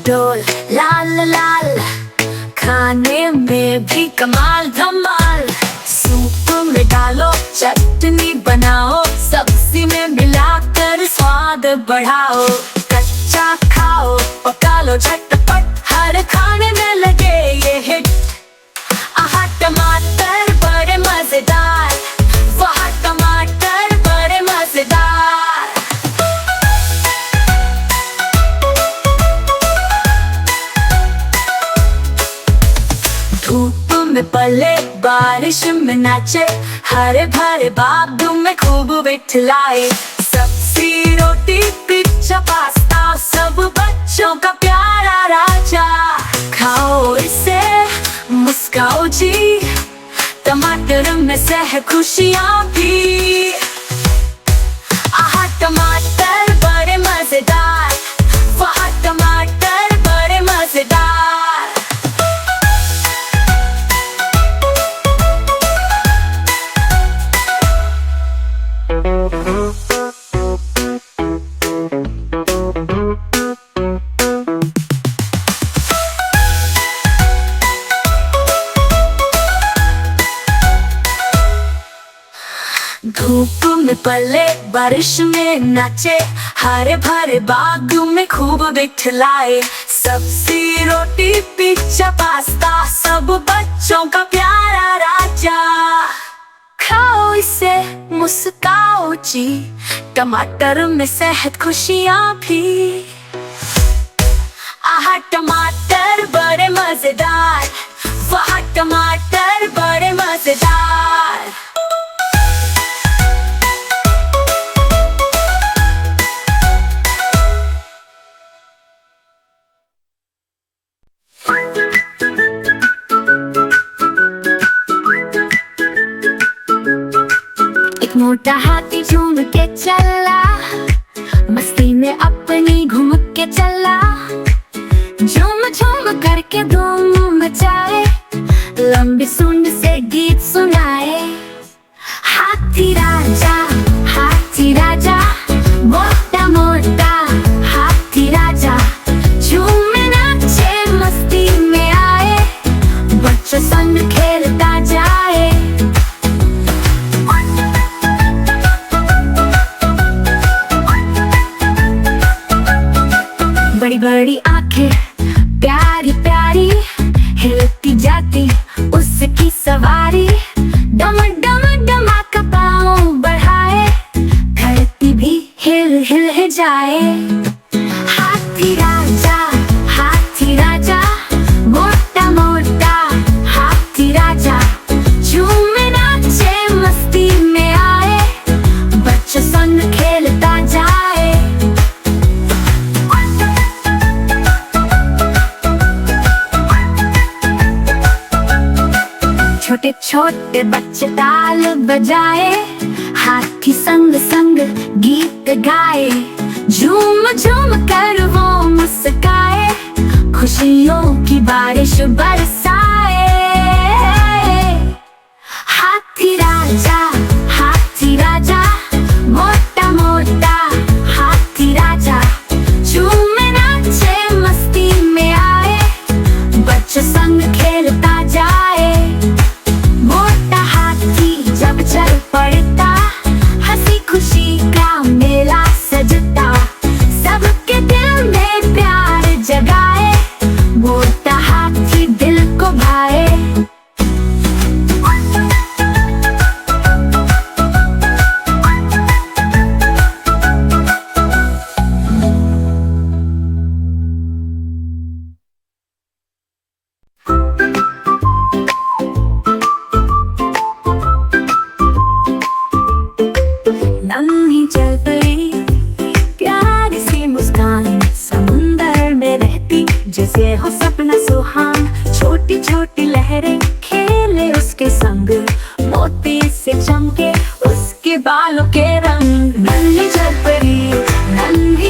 डोल लाल लाल, खाने में भी कमाल धमाल। सूप में डालो चटनी बनाओ, सब्जी में मिलाकर स्वाद बढ़ाओ। कच्चा खाओ पका लो झटपट, हर खाने में लगे ये हिट। आहा टमाटर बड़े मजेदार, वाह टमाटर बड़े मजेदार। धूप में पले बारिश में नाचे, हरे भरे बागों में खूब बिठलाए। सब्जी रोटी पिज्जा पास्ता, सब बच्चों का प्यारा राजा। खाओ इसे मुस्काओ जी, टमाटर में से है खुशियाँ भी। आहा टमाटर बड़े मजेदार, वाह टमाटर बड़े मजेदार। धूप में पले बारिश में नाचे, हरे भरे बागों में खूब बिठलाए। सब्जी रोटी पिज्जा पास्ता, सब बच्चों का प्यारा राजा। खाओ इसे मुस्काओ जी, टमाटर में सेहत खुशियाँ भी। आहा टमाटर बड़े मजेदार, वाह टमाटर बड़े मजेदार। मोटा हाथी झूम के चला, मस्ती में अपनी घूम के चला। झूम झूम करके धूम मचाए, लंबी सूंड से गीत सुनाए। हाथी राजा मोटा मोटा हाथी राजा, झूमे नाचे मस्ती में आए, बच्चों संग खेलता जाए। बड़ी बड़ी आंखें प्यारी प्यारी, हिलती जाती उसकी सवारी। डम डम डमाका पाँव बढ़ाए, धरती भी हिल हिल जाए। हाथी राजा मोटा मोटा हाथी राजा, झूमे नाचे मस्ती में आए, बच्चों संग खेलता जाए। छोटे छोटे बच्चे ताल बजाए, हाथी संग संग गीत गाए। झूम झूम कर वो मुस्काए, खुशियों की बारिश बरसाए। हाथी राजा मोटा मोटा हाथी राजा, झूमे नाचे मस्ती में आए, बच्चों संग खेलता जाए। मोटा हाथी जब चल पड़ता, हंसी खुशी का मेला सजता। सबके दिल में प्यार जगाए, मोटा हाथी दिल को भाए। नन्ही चल पड़ी प्यारी सी मुस्कान, समुंदर में रहती जैसे हो सपना सुहान। छोटी छोटी लहरें खेले उसके संग, मोती से चमके उसके बालों के रंग। नन्ही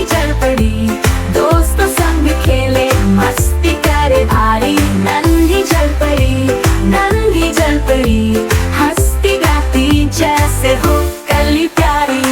चल पड़ी दोस्तों संग खेले, मस्ती करे भारी। नन्ही चल पड़ी हंसती गाती जैसे हो कली प्यारी।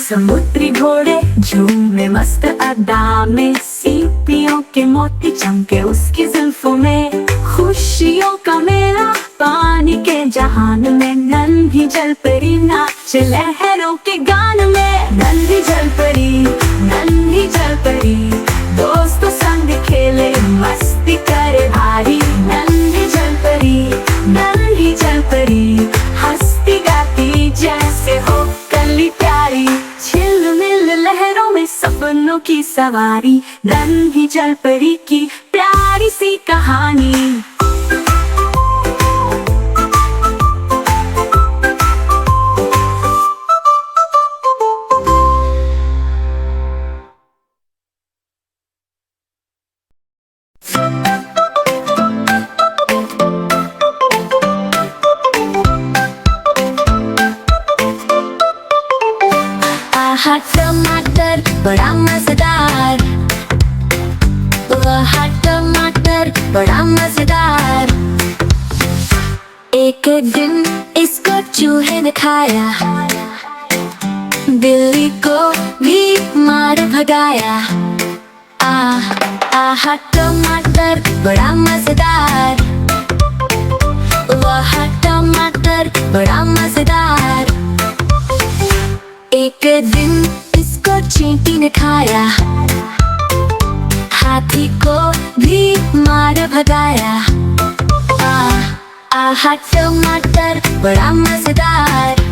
समुद्री घोड़े झूमे मस्त अदा में, सीपियों के मोती चमके उसकी जुल्फों में। खुशियों का मेला पानी के जहान में, नन्ही जलपरी नाच लहरों के गान में। नन्ही जलपरी, नन्ही जलपरी, दोस्तों संग खेले मस्ती करे भारी। नन्ही जलपरी, नन्ही जलपरी, हंसती गाती जैसे हो कली प्यारी। झिलमिल लहरों में सपनों की सवारी, नन्ही जलपरी की प्यारी सी कहानी। आहा टमाटर बड़ा मजेदार, वह टमाटर बड़ा मजेदार। एक दिन इसको चूहे ने खाया, बिल्ली को भी मार भगाया। आहा टमाटर बड़ा मजेदार, वह टमाटर बड़ा मजेदार। एक दिन इसको चींटी ने खाया, हाथी को भी मार भगाया। आहा टमाटर बड़ा मजेदार,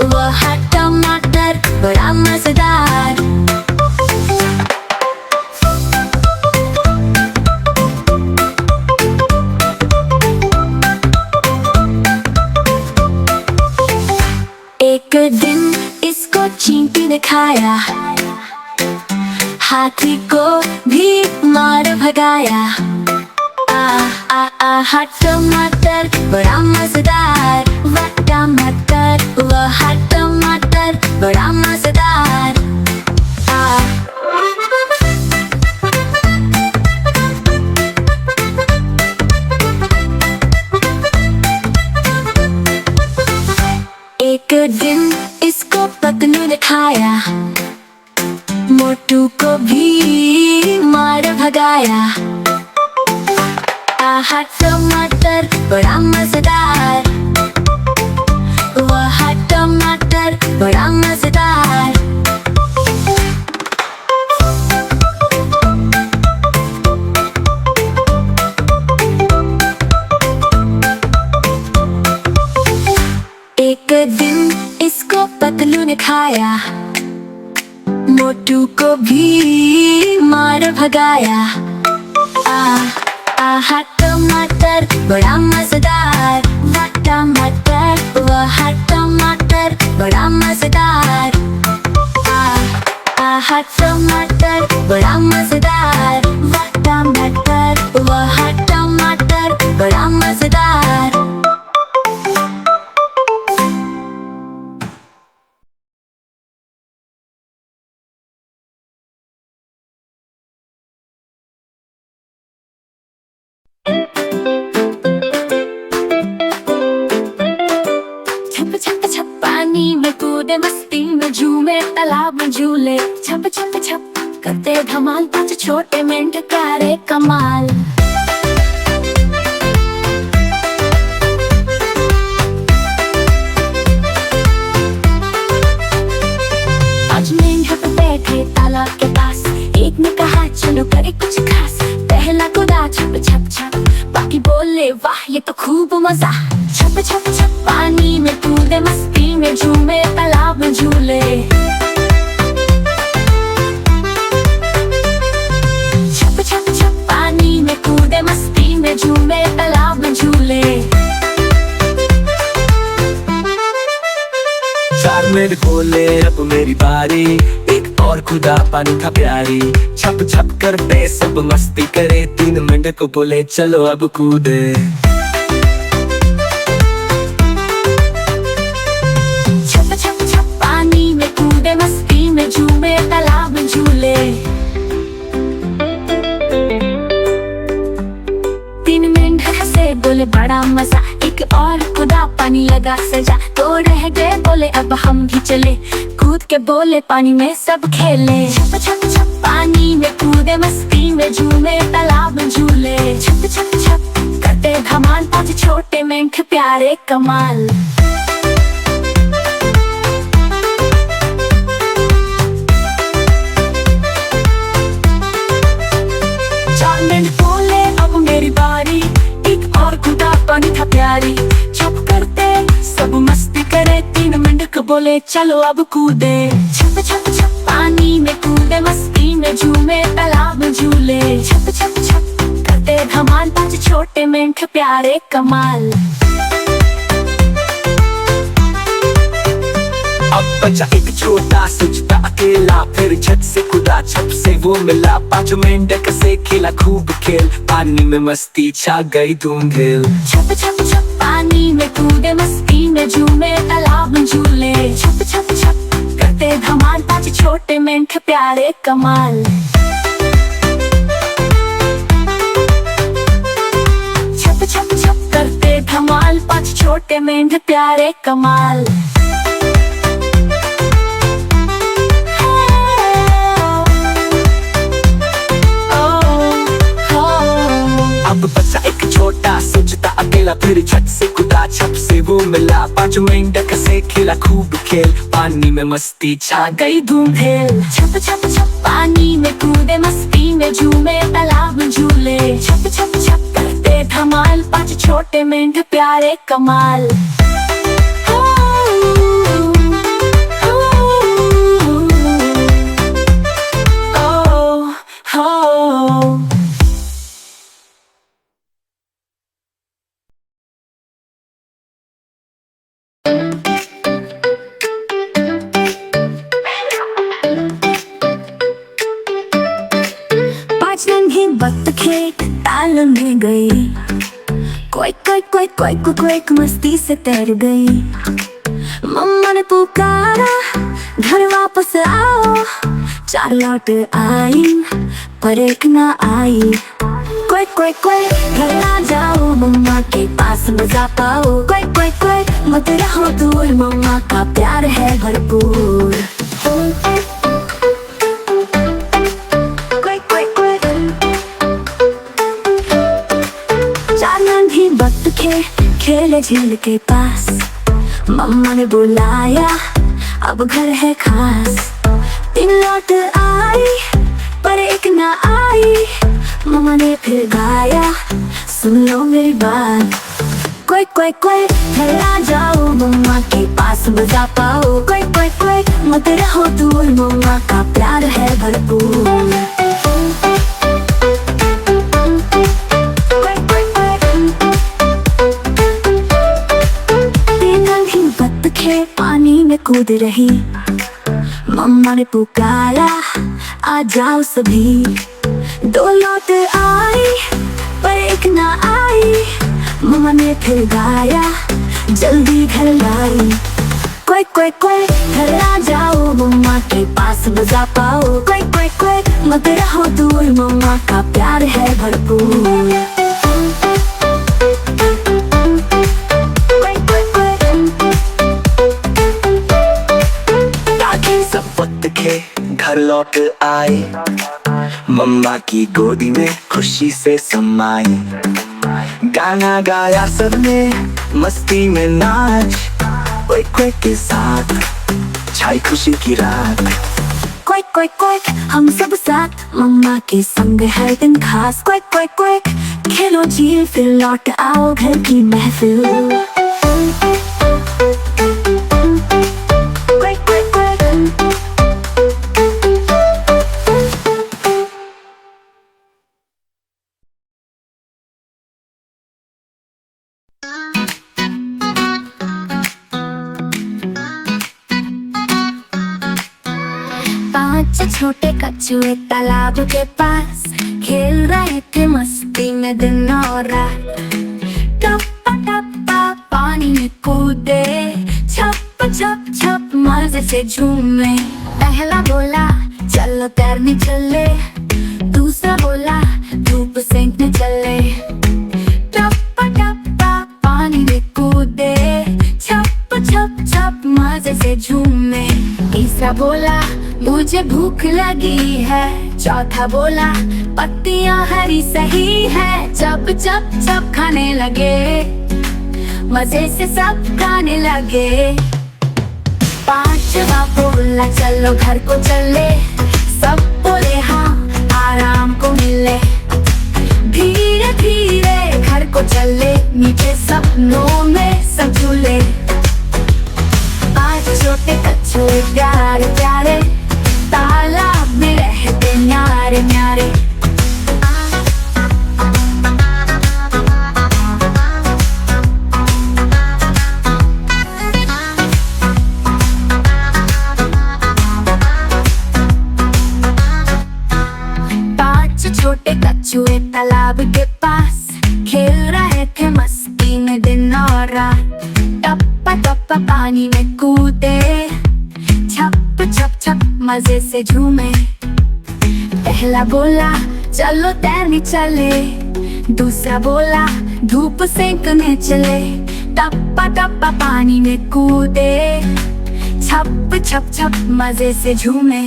वह टमाटर बड़ा मजेदार। एक दिन इसको चींटी ने खाया, हाथी को भी मार भगाया। आहा टमाटर बड़ा मजेदार, वह टमाटर, वह टमाटर बड़ा मजेदार। एक दिन इसको पतलू ने खाया, मोटू को भी मार भगाया। आहा टमाटर बड़ा मजेदार, वह टमाटर बड़ा मजेदार। एक दिन इसको पतलू ने खाया, मोटू को भी मार भगाया। आहा टमाटर बड़ा मजेदार, वह टमाटर, वह टमाटर बड़ा मजेदार। आहा टमाटर बड़ा मजेदार, वह टमाटर, वह टमाटर बड़ा मजेदार। छप छप छप पानी में कूदे, मस्ती में झूमे, तालाब में झूले। छप छप छप करते धमाल, पांच छोटे मेंढक करे कमाल। आज मेंढक बैठे तालाब के पास, एक ने कहा चलो करे कुछ खास। पहला कूदा छप छप छप, बाकी बोले वाह ये तो खूब मजा। छप छप छप पानी में कूदे, मस्ती में झूमे, तालाब में झूले। छप छप छप पानी में कूदे, मस्ती में झूमे, तालाब में झूले। चार मेंढक बोले अब मेरी बारी, एक और खुदा पानी था प्यारी। छप छप करते सब मस्ती करे, तीन मेंढक को बोले चलो अब कूदे। छप छप छप पानी में कूदे, मस्ती में झूमे, तालाब में झूले। तीन मेंढक से बोले बड़ा मजा, एक और खुदा पानी लगा सजा, तो रह गए बोले अब हम भी चले। कूद के बोले पानी में सब खेले। छप छप छप पानी में कूदे, मस्ती में झूमे, तालाब में झूले। छप छप छप करते धमाल, पांच छोटे मेंढक प्यारे कमाल। चार मेंढक बोले अब मेरी बारी, एक और कूदा पानी था प्यारी। छप करते सब मस्ती करे, तीन मेंढक बोले चलो अब कूदे। छप छप छप पानी में कूदे, मस्ती में झूमे, तालाब में झूले। छप छप छप करते धमाल, पांच छोटे मेंढक प्यारे कमाल। अब बचा एक छोटा सोचता अकेला, फिर छत से कूदा, छप से वो मिला। पांचों मेंढक से खेला खूब खेल, पानी में मस्ती छा गई धूम खेल। छप छप छप पानी में कूदे, मस्ती में झूमे, तालाब में झूले। छप छप छप करते धमाल, पांच छोटे मेंढक प्यारे कमाल। छप छप छप करते धमाल, पांच छोटे मेंढक प्यारे कमाल। अब बचा एक छोटा सोचता अकेला, फिर छत से कूदा, छप से वो मिला। पांचों मेंढक से खेला खूब खेल, पानी में मस्ती छा गई धूम खेल। छप छप छप पानी में कूदे, मस्ती में झूमे, तालाब में झूले। छप छप छप करते धमाल, पांच छोटे मेंढक प्यारे कमाल। वक्त खेत ताल में गई, कोई कोई कोई कोई कोई कोई मस्ती से तैर गई। मम्मा ने पुकारा घर वापस आओ, चार लौट आई पर एक ना आई। कोई कोई कोई घर ना जाओ, मम्मा के पास मजा पाओ। कोई कोई कोई मत रहो दूर, मम्मा का प्यार है भरपूर। वक्त खेले झील के पास, मम्मा ने बुलाया अब घर है खास। तीन लौट आई पर एक ना आई, मम्मा ने फिर गाया सुन लो मेरी बात। कोई कोई कोई घर आ जाओ, मम्मा के पास मजा पाओ। कोई कोई कोई मत रहो दूर, मम्मा का प्यार है भरपूर। पानी में कूद रही, मम्मा ने पुकारा आ जाओ सभी। दो लौट आई पर एक ना आई, मम्मा ने फिर गाया जल्दी घर लाई। कोई कोई कोई घर आ जाओ, मम्मा के पास मजा पाओ। कोई कोई कोई मत रहो दूर, मम्मा का प्यार है भरपूर। घर लौट आए, मम्मा की गोदी में खुशी से समाई। गाना गाया सबने मस्ती में नाच, कोई कोई के साथ छाई खुशी की रात। कोई कोई कोई हम सब साथ, मम्मा के संग है दिन खास। कोई कोई कोई खेलो झील, फिर लौट आओ घर की महफिल। छोटे कछुए तालाब के पास खेल रहे थे मस्ती में दिन और रात। टप्पा टप्पा पानी में कूदे, छप छप छप मजे से झूमे। पहला बोला चलो तैरने चले, दूसरा बोला धूप सेंकने चले। टप्पा टप्पा पानी में कूदे, झूमे। तीसरा बोला मुझे भूख लगी है। चौथा बोला पत्तियां हरी सही है। चप चप चप खाने लगे, मजे से सब गाने लगे। पांचवा बोला चलो घर को चले। सब बोले हाँ आराम को मिले। धीरे धीरे घर को चले, मीठे सपनों में सब झूले। आज छोटे कछुए प्यारे प्यारे, तालाब में रहते न्यारे न्यारे। छोटे कछुए तालाब के पास खेल रहे थे मस्ती में दिन और रात। टप्पा टप्पा पानी में कूदे, छप छप छप मजे से झूमे। पहला बोला चलो तैरने चले। दूसरा बोला धूप सेकने चले। टप्पा टप्पा पानी में कूदे, छप छप छप मजे से झूमे।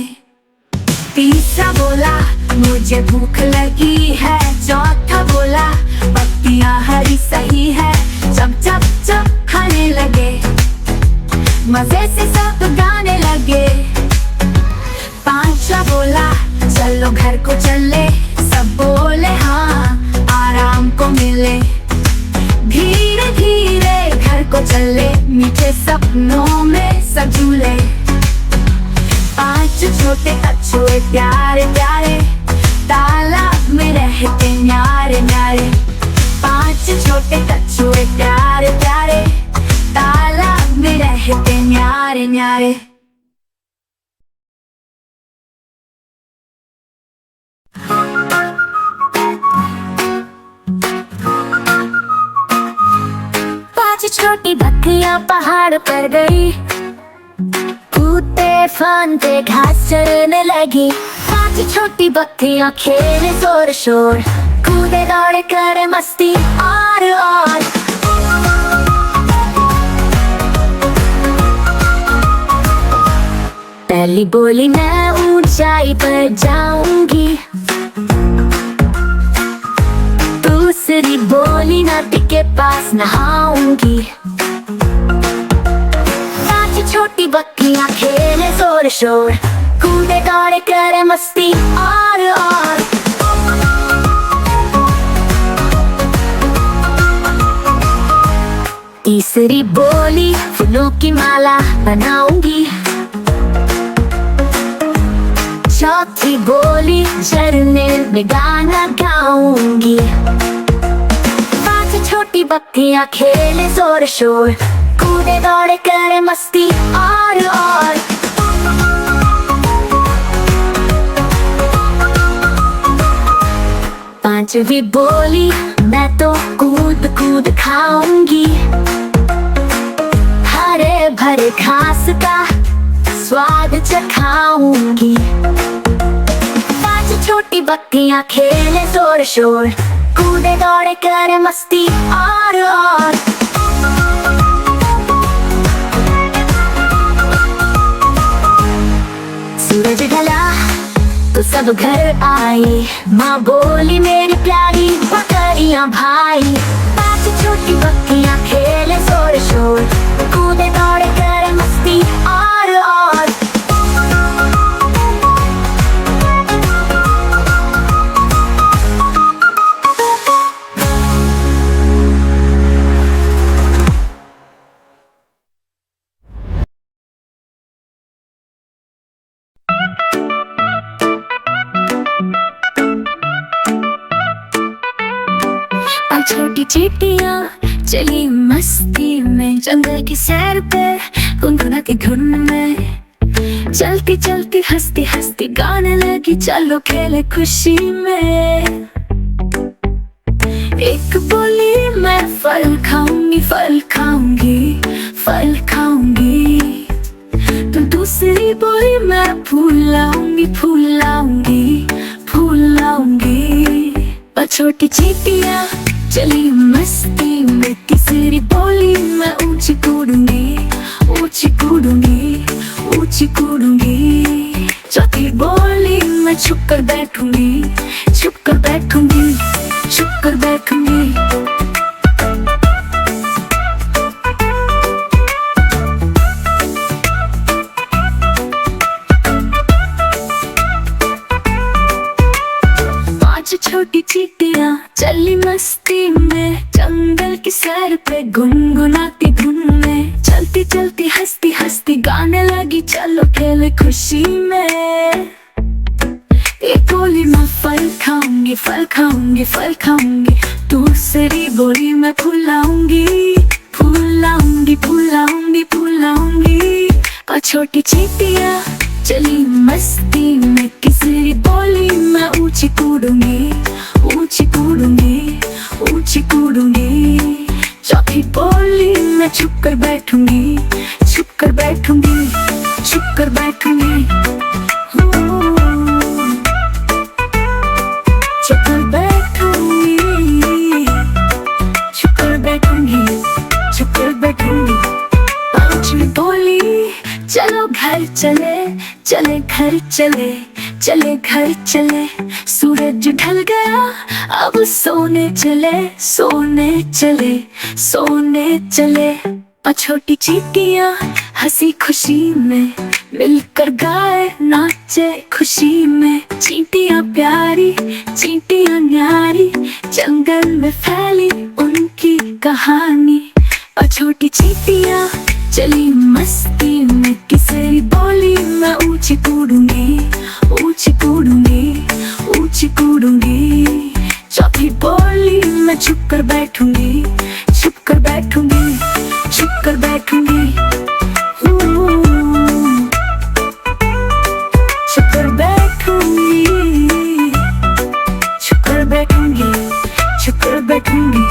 तीसरा बोला मुझे भूख लगी है। चौथा बोला पत्तियां हरी सही है। चप चप चप खाने लगे, मजे से सब गाने लगे। पांचवा बोला चलो घर को चले। सब बोले हाँ आराम को मिले। धीरे धीरे घर को चले, मीठे सपनों में सब झूले। पांच छोटे कछुए प्यारे प्यारे, तालाब में रहते न्यारे न्यारे। पांच छोटे कछुए प्यारे प्यारे, तालाब में रहते न्यारे न्यारे। पांच छोटी बकरियां पहाड़ पर गई। कूदते फांदे घास चरने लगी। पांच छोटी बकरियां खेले जोर शोर, कूदे दौड़े करे मस्ती और। पहली बोली मैं ऊंचाई पर जाऊंगी। दूसरी बोली नदी के पास नहाऊंगी। छोटी बकरियां खेले जोर शोर, कूदे दौड़े करे मस्ती और। तीसरी बोली फूलों की माला बनाऊंगी। चौथी बोली झरने में गाना गाऊंगी। पांच छोटी बकरियां खेले जोर शोर, कूदे दौड़े करे मस्ती और। पांचवी बोली मैं तो कूद कूद खाऊंगी। हरे भरे घास का स्वाद चखाऊंगी। पांच छोटी बकरियां खेले जोर शोर, कूदे दौड़े करे मस्ती और। सूरज ढला तो सब घर आए। माँ बोली मेरी प्यारी बकरियां भाई। पांच छोटी बकरियां खेले जोर शोर, कूदे दौड़े करे मस्ती और। छोटी चींटियां चली मस्ती में, जंगल की सैर पे गुनगुनाती धुन में। चलती चलती हंसती हंसती गाने लगी, चलो खेले खुशी में। एक बोली मैं फल खाऊंगी फल खाऊंगी फल खाऊंगी। तो दूसरी बोली मैं फूल लाऊंगी फूल लाऊंगी फूल लाऊंगी। और छोटी चींटियां चली मस्ती में, तीसरी बोली मैं ऊंची कूदूंगी ऊंची कूदूंगी, ऊंची कूदूंगी। चौथी बोली मैं छुप कर बैठूंगी, छुप कर बैठूंगी, छुप कर बैठूंगी। छोटी चींटियां चली मस्ती में, जंगल की सैर पे गुनगुनाती धुन में। चलती चलती हंसती हंसती गाने लगी, चलो खेले खुशी में। एक बोली मैं फल खाऊंगी, फल खाऊंगी, फल खाऊंगी। दूसरी बोली मैं फूल लाऊंगी, फूल लाऊंगी, फूल लाऊंगी, फूल लाऊंगी। और छोटी चींटियां चली मस्ती में, तीसरी बोली मैं ऊंची कूदूंगी, ऊंची कूदूंगी, ऊंची कूदूंगी। चौथी बोली मैं छुप कर बैठूंगी, छुप कर बैठूंगी, छुप कर बैठूंगी। छुप कर बैठूंगी, छुप कर बैठूंगी, छुप कर बैठूंगी। पांचवी बोली चलो घर चले, चले घर चले, चले घर चले। सूरज ढल गया अब सोने चले, सोने चले, सोने चले। और छोटी चींटियां हंसी खुशी में, मिलकर गाए नाचे खुशी में। चींटियां प्यारी, चींटियां न्यारी, जंगल में फैली उनकी कहानी। और छोटी चींटियां चली मस्ती में, किसी बोली मैं ऊंची कूदूंगी, ऊंची कूदूंगी, ऊंची कूदूंगी। चौथी बोली मैं छुप कर बैठूंगी, छुप कर बैठूंगी, छुप कर बैठूंगी। छुप कर बैठूंगी, छुप कर बैठूंगी, छुप कर बैठूंगी।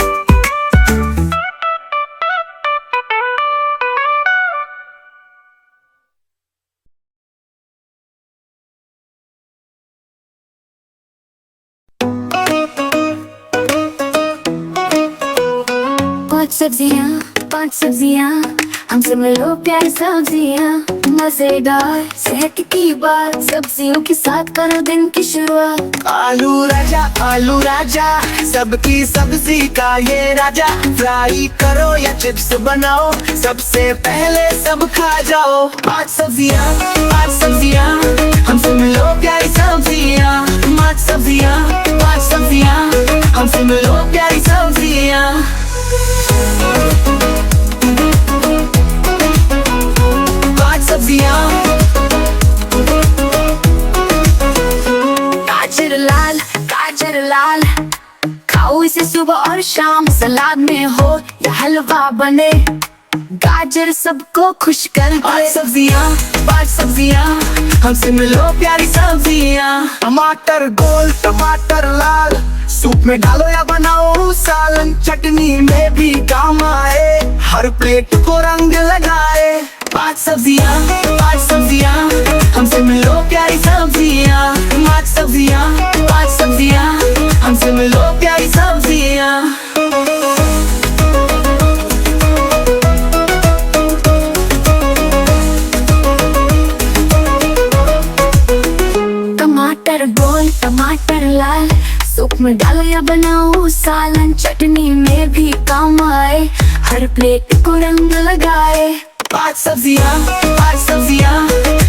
पांच सब्जियां हमसे मिलो प्यारी सब्जियां। मजेदार सेहत की बात, सब्जियों के साथ करो दिन की शुरुआत। आलू राजा सबकी सब्जी का ये राजा। फ्राई करो या चिप्स बनाओ, सबसे पहले सब खा जाओ। पांच सब्जियां हमसे मिलो प्यारी सब्जियां। पांच सब्जियां हमसे मिलो प्यारी सब्जियां। गाजर लाल खाओ इसे सुबह और शाम। सलाद में हो या हलवा बने, गाजर सबको खुश कर दे। पांच सब्जियां हमसे मिलो प्यारी सब्जियां। टमाटर गोल टमाटर लाल, सूप में डालो या बनाओ सालन। चटनी में भी काम आए, हर प्लेट को रंग लगाए। पांच सब्जियां हमसे मिलो प्यारी सब्जियां। पांच सब्जियां हमसे मिलो प्यारी सब्जियां। टमाटर गोल टमाटर लाल, सूप में डालो या बनाओ सालन। चटनी में भी काम आए, हर प्लेट को रंग लगाए। पांच सब्जियां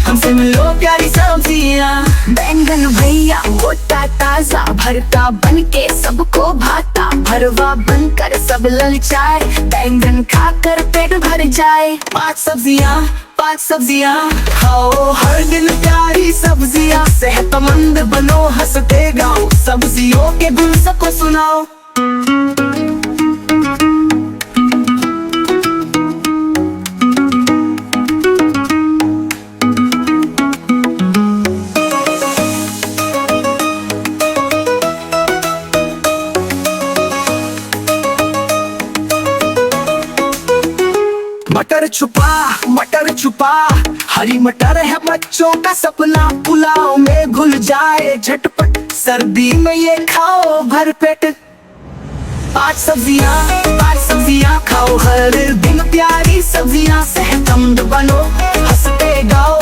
हमसे मिलो प्यारी सब्जियां। बैंगन भैया मोटा ताजा, भरता बनके सबको भाता। भरवा बनकर सब ललचाए, बैंगन खाकर पेट भर जाए। पांच सब्जियां खाओ हर दिन प्यारी सब्जियां। सेहतमंद बनो हंसते गाओ, सब्जियों के गुण सबको सुनाओ। मटर छुपा हरी मटर है बच्चों का सपना। पुलाव में घुल जाए झटपट, सर्दी में ये खाओ भर पेट। पाँच सब्जियां खाओ हर दिन, प्यारी सब्जियां सेहतमंद बनो, हंसते गाओ